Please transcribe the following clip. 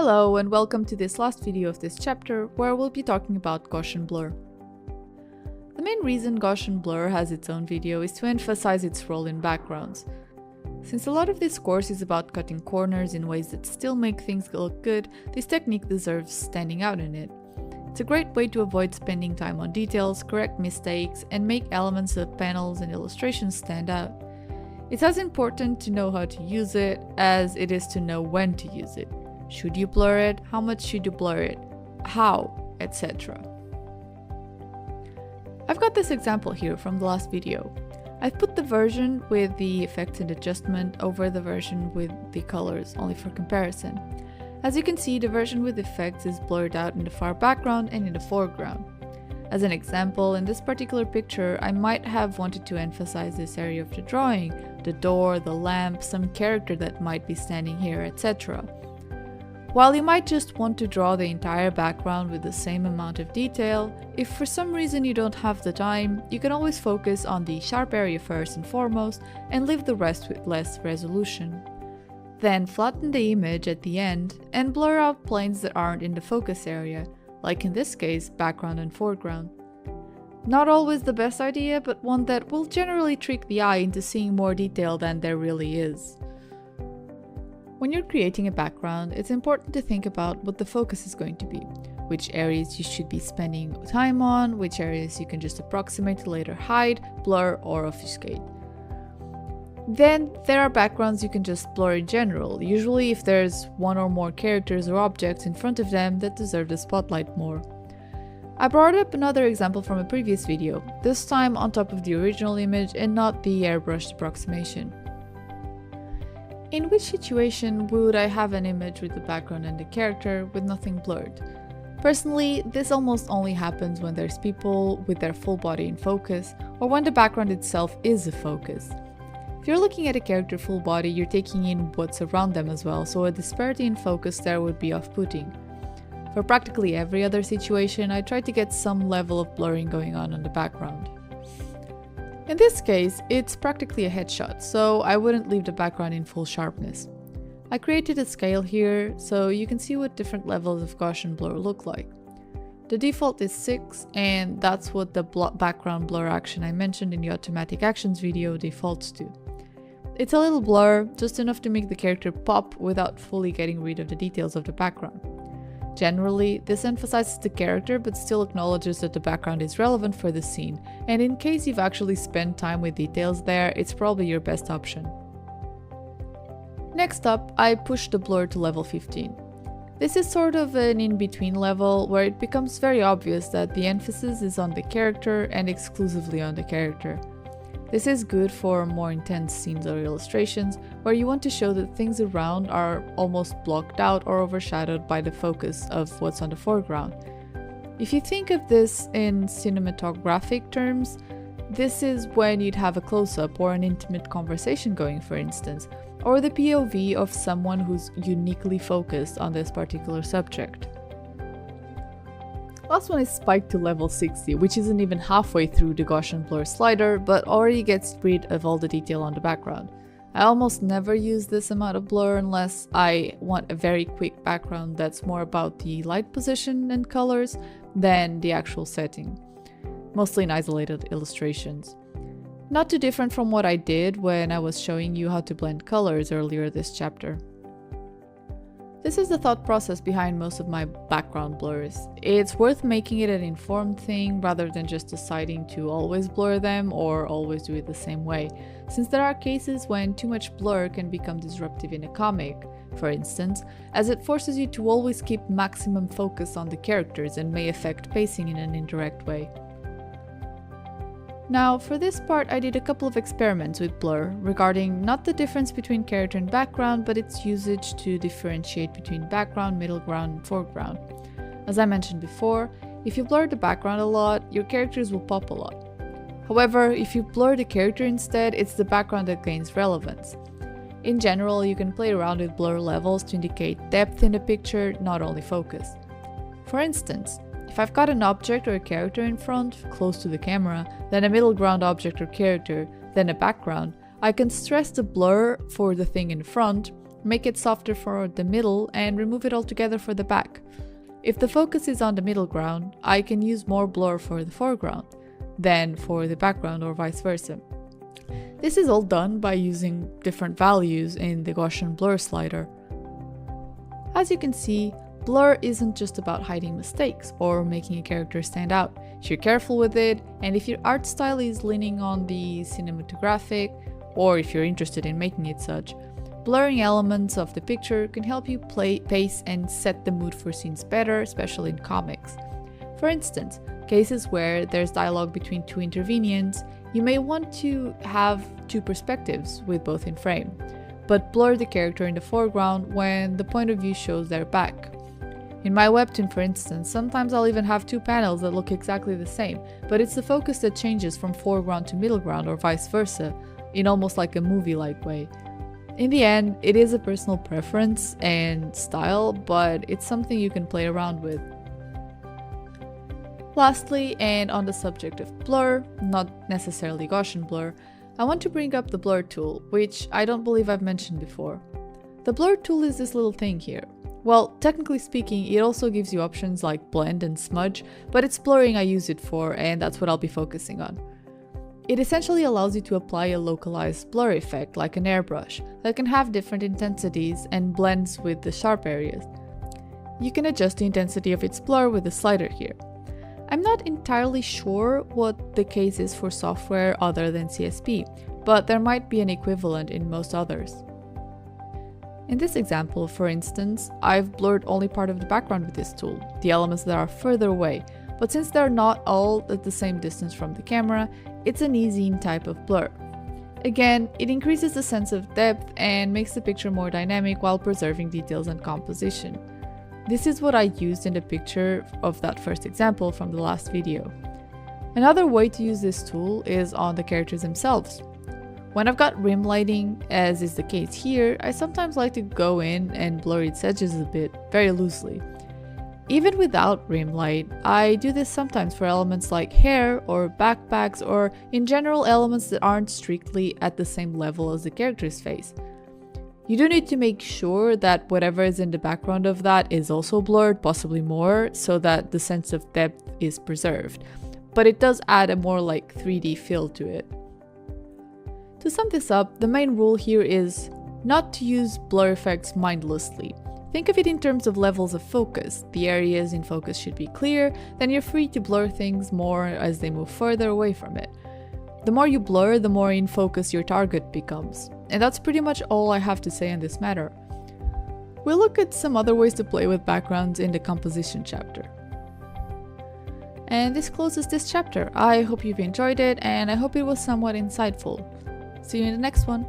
Hello and welcome to this last video of this chapter where we'll be talking about Gaussian blur. The main reason Gaussian blur has its own video is to emphasize its role in backgrounds. Since a lot of this course is about cutting corners in ways that still make things look good, this technique deserves standing out in it. It's a great way to avoid spending time on details, correct mistakes, and make elements of panels and illustrations stand out. It's as important to know how to use it as it is to know when to use it. Should you blur it? How much should you blur it? How? Etc. I've got this example here from the last video. I've put the version with the effects and adjustment over the version with the colors, only for comparison. As you can see, the version with effects is blurred out in the far background and in the foreground. As an example, in this particular picture, I might have wanted to emphasize this area of the drawing, the door, the lamp, some character that might be standing here, etc. While you might just want to draw the entire background with the same amount of detail, if for some reason you don't have the time, you can always focus on the sharp area first and foremost and leave the rest with less resolution. Then flatten the image at the end and blur out planes that aren't in the focus area, like in this case, background and foreground. Not always the best idea, but one that will generally trick the eye into seeing more detail than there really is. When you're creating a background, it's important to think about what the focus is going to be, which areas you should be spending time on, which areas you can just approximate to later hide, blur, or obfuscate. Then there are backgrounds you can just blur in general, usually if there's one or more characters or objects in front of them that deserve the spotlight more. I brought up another example from a previous video, this time on top of the original image and not the airbrushed approximation. In which situation would I have an image with the background and the character with nothing blurred? Personally, this almost only happens when there's people with their full body in focus, or when the background itself is a focus. If you're looking at a character full body, you're taking in what's around them as well, so a disparity in focus there would be off-putting. For practically every other situation, I try to get some level of blurring going on the background. In this case, it's practically a headshot, so I wouldn't leave the background in full sharpness. I created a scale here, so you can see what different levels of Gaussian blur look like. The default is 6, and that's what the background blur action I mentioned in the automatic actions video defaults to. It's a little blur, just enough to make the character pop without fully getting rid of the details of the background. Generally, this emphasizes the character but still acknowledges that the background is relevant for the scene, and in case you've actually spent time with details there, it's probably your best option. Next up, I pushed the blur to level 15. This is sort of an in-between level where it becomes very obvious that the emphasis is on the character and exclusively on the character. This is good for more intense scenes or illustrations where you want to show that things around are almost blocked out or overshadowed by the focus of what's on the foreground. If you think of this in cinematographic terms, this is when you'd have a close-up or an intimate conversation going, for instance, or the POV of someone who's uniquely focused on this particular subject. Last one is spiked to level 60, which isn't even halfway through the Gaussian blur slider, but already gets rid of all the detail on the background. I almost never use this amount of blur unless I want a very quick background that's more about the light position and colors than the actual setting, mostly in isolated illustrations. Not too different from what I did when I was showing you how to blend colors earlier this chapter. This is the thought process behind most of my background blurs. It's worth making it an informed thing rather than just deciding to always blur them or always do it the same way, since there are cases when too much blur can become disruptive in a comic, for instance, as it forces you to always keep maximum focus on the characters and may affect pacing in an indirect way. Now, for this part I did a couple of experiments with blur regarding not the difference between character and background, but its usage to differentiate between background, middle ground, and foreground. As I mentioned before, if you blur the background a lot, your characters will pop a lot. However, if you blur the character instead, it's the background that gains relevance. In general, you can play around with blur levels to indicate depth in the picture, not only focus. For instance, if I've got an object or a character in front, close to the camera, then a middle ground object or character, then a background, I can stress the blur for the thing in front, make it softer for the middle, and remove it altogether for the back. If the focus is on the middle ground, I can use more blur for the foreground than for the background or vice versa. This is all done by using different values in the Gaussian blur slider. As you can see, blur isn't just about hiding mistakes or making a character stand out. If you're careful with it, and if your art style is leaning on the cinematographic, or if you're interested in making it such, blurring elements of the picture can help you pace and set the mood for scenes better, especially in comics. For instance, cases where there's dialogue between two intervenients, you may want to have two perspectives with both in frame, but blur the character in the foreground when the point of view shows their back. In my webtoon, for instance, sometimes I'll even have two panels that look exactly the same, but it's the focus that changes from foreground to middle ground or vice versa, in almost like a movie-like way. In the end, it is a personal preference and style, but it's something you can play around with. Lastly, and on the subject of blur, not necessarily Gaussian blur, I want to bring up the blur tool, which I don't believe I've mentioned before. The blur tool is this little thing here. Well, technically speaking, it also gives you options like blend and smudge, but it's blurring I use it for, and that's what I'll be focusing on. It essentially allows you to apply a localized blur effect like an airbrush that can have different intensities and blends with the sharp areas. You can adjust the intensity of its blur with the slider here. I'm not entirely sure what the case is for software other than CSP, but there might be an equivalent in most others. In this example, for instance, I've blurred only part of the background with this tool, the elements that are further away, but since they're not all at the same distance from the camera, it's an easy type of blur. Again, it increases the sense of depth and makes the picture more dynamic while preserving details and composition. This is what I used in the picture of that first example from the last video. Another way to use this tool is on the characters themselves. When I've got rim lighting, as is the case here, I sometimes like to go in and blur its edges a bit, very loosely. Even without rim light, I do this sometimes for elements like hair or backpacks, or in general elements that aren't strictly at the same level as the character's face. You do need to make sure that whatever is in the background of that is also blurred, possibly more, so that the sense of depth is preserved. But it does add a more like 3D feel to it. To sum this up, the main rule here is not to use blur effects mindlessly. Think of it in terms of levels of focus. The areas in focus should be clear, then you're free to blur things more as they move further away from it. The more you blur, the more in focus your target becomes. And that's pretty much all I have to say on this matter. We'll look at some other ways to play with backgrounds in the composition chapter. And this closes this chapter. I hope you've enjoyed it, and I hope it was somewhat insightful. See you in the next one.